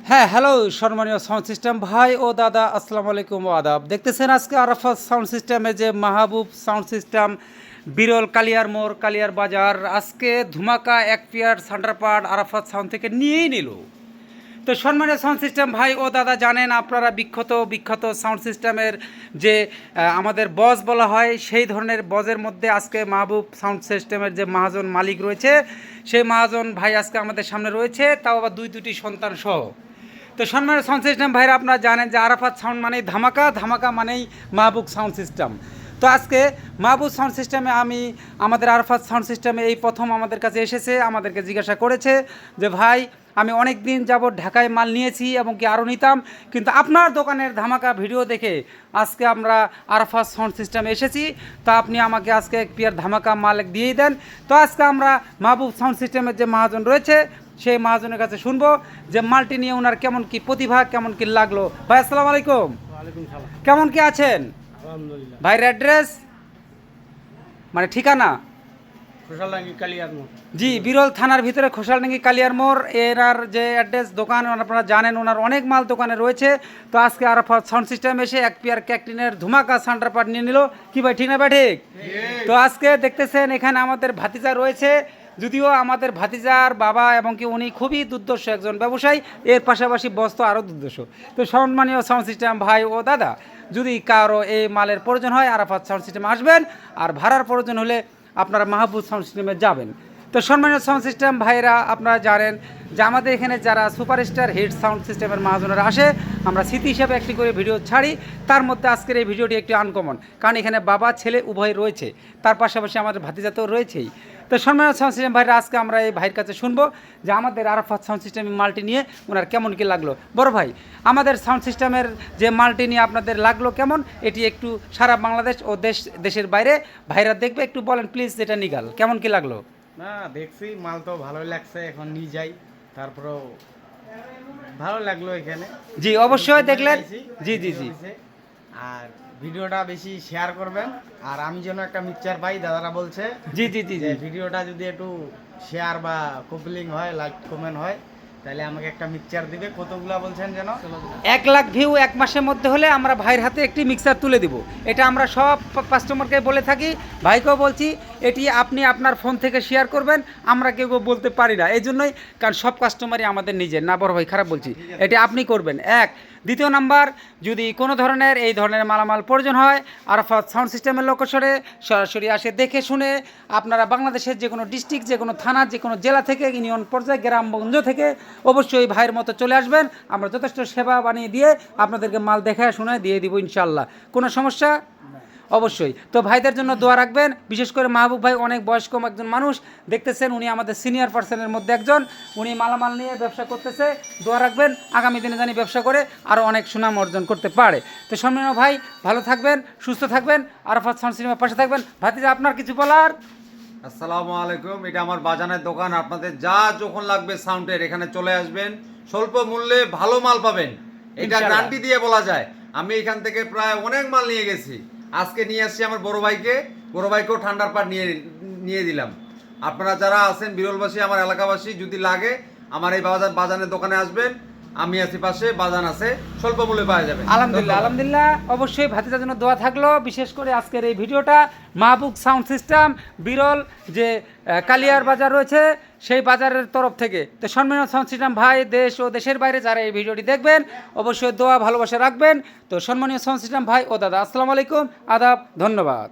হ্যাঁ, হ্যালো সম্মানীয় sound system ভাই ও দাদা, আসসালামু আলাইকুম ও আদাব। দেখতেছেন আজকে আরাফাত সাউন্ড সিস্টেমে যে মাহবুব সাউন্ড সিস্টেম বিরল কালিয়ার মোড় কালিয়ার বাজার আজকে ধুমাকা এক পেয়ার সান্ডারপার্ট আরাফাত সাউন্ড থেকে নিয়েই নিল। তো সম্মানীয় সাউন্ড সিস্টেম ভাই ও দাদা, জানেন আপনারা বিখ্যাত সাউন্ড সিস্টেমের যে আমাদের বস বলা হয়, সেই ধরনের বজের মধ্যে আজকে মাহবুব সাউন্ড সিস্টেমের যে মহাজন মালিক রয়েছে, সেই মহাজন ভাই আজকে আমাদের সামনে রয়েছে, তাও আবার দুটি সন্তান সহ। তো সম্মানের সাউন্ড সিস্টেম ভাইরা আপনারা জানেন যে আরাফাত সাউন্ড মানেই ধামাকা, ধামাকা মানেই মাহবুব সাউন্ড সিস্টেম। তো আজকে মাহবুব সাউন্ড সিস্টেমে আমাদের আরাফাত সাউন্ড সিস্টেমে এই প্রথম আমাদের কাছে এসেছে, আমাদেরকে জিজ্ঞাসা করেছে যে ভাই, আমি অনেক দিন যাবৎ ঢাকায় মাল নিয়েছি এবং কি আরও নিতাম, কিন্তু আপনার দোকানের ধামাকা ভিডিও দেখে আজকে আমরা আরাফাত সাউন্ড সিস্টেমে এসেছি, তো আপনি আমাকে আজকে এক পেয়ার ধামাকা মাল দিয়েই দেন। তো আজকে আমরা মাহবুব সাউন্ড সিস্টেমের যে মহাজন রয়েছে সেই মহাজনের কাছে শুনবো যে মালটি নিয়ে ওনার কেমন কি প্রতিভা, কেমন কি লাগলো। ভাই আসসালামু আলাইকুম। কেমন কি আছেন ভাইয়ের অ্যাড্রেস মানে ঠিকানা? খোসালডাঙ্গি কালিয়ার মোড়। জি, বিরল থানার ভিতরে খোসালডাঙ্গি কালিয়ার মোড় এনার যে অ্যাড্রেস, দোকান আপনারা জানেন, ওনার অনেক মাল দোকানে রয়েছে। তো আজকে আরাফাত সাউন্ড সিস্টেম এসে এক পেয়ার ক্যাকটিনের ধুমাকা সান্ডারপার্ট নিয়ে নিল। কি ভাই, ঠিক না ভাই? ঠিক। তো আজকে দেখতেছেন এখানে আমাদের ভাতিজা রয়েছে, যদিও আমাদের ভাতিজার বাবা এবং কি উনি খুবই দুর্দর্শ একজন ব্যবসায়ী, এর পাশাপাশি বস তো আরও দুর্দর্শ। তো সম্মানীয় সাউন্ড সিস্টেম ভাই ও দাদা, যদি কারো এই মালের প্রয়োজন হয় আরাফাত সাউন্ড সিস্টেমে আসবেন, আর ভাড়ার প্রয়োজন হলে আপনারা মাহবুব সাউন্ড সিস্টেমে যাবেন। তো সম্মানীয় সাউন্ড সিস্টেম ভাইরা আপনারা জানেন যে আমাদের এখানে যারা সুপারস্টার হিট সাউন্ড সিস্টেমের মহাজনেরা আসে, আমরা স্মৃতি হিসাবে একটি করে ভিডিও ছাড়ি। তার মধ্যে আজকের এই ভিডিওটি একটি আনকমন, কারণ এখানে বাবা ছেলে উভয় রয়েছে, তার পাশাপাশি আমাদের ভাতিজা তো রয়েছেই। তো সম্মানীয় সাউন্ড সিস্টেম ভাইরা আজকে আমরা এই ভাইয়ের কাছে শুনবো যে আমাদের আরাফাত সাউন্ড সিস্টেমের মালটি নিয়ে ওনার কেমন কি লাগলো। বড় ভাই, আমাদের সাউন্ড সিস্টেমের যে মালটি নিয়ে আপনাদের লাগলো কেমন, এটি একটু সারা বাংলাদেশ ও দেশের বাইরে ভাইরা দেখবে, একটু বলেন প্লিজ, যেটা নিগাল কেমন কি লাগলো। না, দেখছি মাল তো ভালোই লাগছে, এখন নিয়ে যাই, তারপরেও ভালো লাগলো এখানে। জি অবশ্যই দেখলেন। জি জি জি। আর ভিডিওটা বেশি শেয়ার করবেন, আর আমি যেন একটা মিক্সচার পাই, দাদারা বলছে। জি জি জি জি। ভিডিওটা যদি একটু শেয়ার বা কপিলিং হয়, লাইক কমেন্ট হয়, তাহলে আমাকে একটা মিক্সচার দিবে। কতগুলা বলছেন যেন? 1 লাখ ভিউ 1 মাসের মধ্যে হলে আমরা ভাইয়ের হাতে একটি মিক্সার তুলে দিব। এটা আমরা সব কাস্টমারকে বলে থাকি, ভাইকেও বলছি, এটি আপনি আপনার ফোন থেকে শেয়ার করবেন, আমরা কেউ বলতে পারি না, এই জন্যই, কারণ সব কাস্টমারই আমাদের নিজের না। বড় ভাই খারাপ বলছি, এটি আপনি করবেন। এক, দ্বিতীয় নাম্বার, যদি কোনো ধরনের এই ধরনের মালামাল প্রয়োজন হয়, আরাফাত সাউন্ড সিস্টেমের লোকেশনে সরাসরি আসে দেখে শুনে, আপনারা বাংলাদেশের যে কোনো ডিস্ট্রিক্ট, যে কোনো থানা, যে কোনো জেলা থেকে, ইউনিয়ন পর্যায়ে, গ্রামগঞ্জ থেকে অবশ্যই ভাইয়ের মতো চলে আসবেন। আমরা যথেষ্ট সেবা বানিয়ে দিয়ে আপনাদেরকে মাল দেখে শুনে দিয়ে দিব ইনশাল্লাহ, কোনো সমস্যা অবশ্যই। তো ভাইদের জন্য দোয়া রাখবেন, বিশেষ করে মাহবুব ভাই অনেক বয়স্ক একজন মানুষ, দেখতেছেন উনি আমাদের সিনিয়র পার্সনের মধ্যে একজন, উনি মালামাল নিয়ে ব্যবসা করতেছে, দোয়া রাখবেন, আগামী দিনে জানি ব্যবসা করে আরও অনেক সুনাম অর্জন করতে পারে। তো সম্মানীয় ভাই, ভালো থাকবেন, সুস্থ থাকবেন, আরাফাত সাউন্ড সিস্টেমের পাশে থাকবেন। ভাতিজা, আপনার কিছু বলার? আসসালামু আলাইকুম। এটা আমার বাজানের দোকান, আপনাদের যা যখন লাগবে সাউন্ডের এখানে চলে আসবেন, স্বল্প মূল্যে ভালো মাল পাবেন, এটা গ্যারান্টি দিয়ে বলা যায়। আমি এখান থেকে প্রায় অনেক মাল নিয়ে গেছি, আজকে নিয়ে আসছি আমার বড় ভাইকেও ঠান্ডার পাট নিয়ে দিলাম। আপনারা যারা আছেন বিরলবাসী, আমার এলাকাবাসী, যদি লাগে আমার এই বাজানের দোকানে আসবেন, আমি আছি পাশে, বাজান আছে, স্বল্প মূল্যে পাওয়া যাবে। আলহামদুলিল্লাহ আলহামদুলিল্লাহ। অবশ্যই ভাতিজার জন্য দোয়া থাকলো, বিশেষ করে আজকের এই ভিডিওটা মাহবুব সাউন্ড সিস্টেম বিরল যে কালিয়ার বাজার রয়েছে সেই বাজারের তরফ থেকে। তো সম্মানীয় সাউন্ড সিস্টেম ভাই, দেশ ও দেশের বাইরে যারা এই ভিডিওটি দেখবেন, অবশ্যই দোয়া ভালোবাসা রাখবেন। তো সম্মানীয় সাউন্ড সিস্টেম ভাই ও দাদা, আসসালামু আলাইকুম, আদাব, ধন্যবাদ।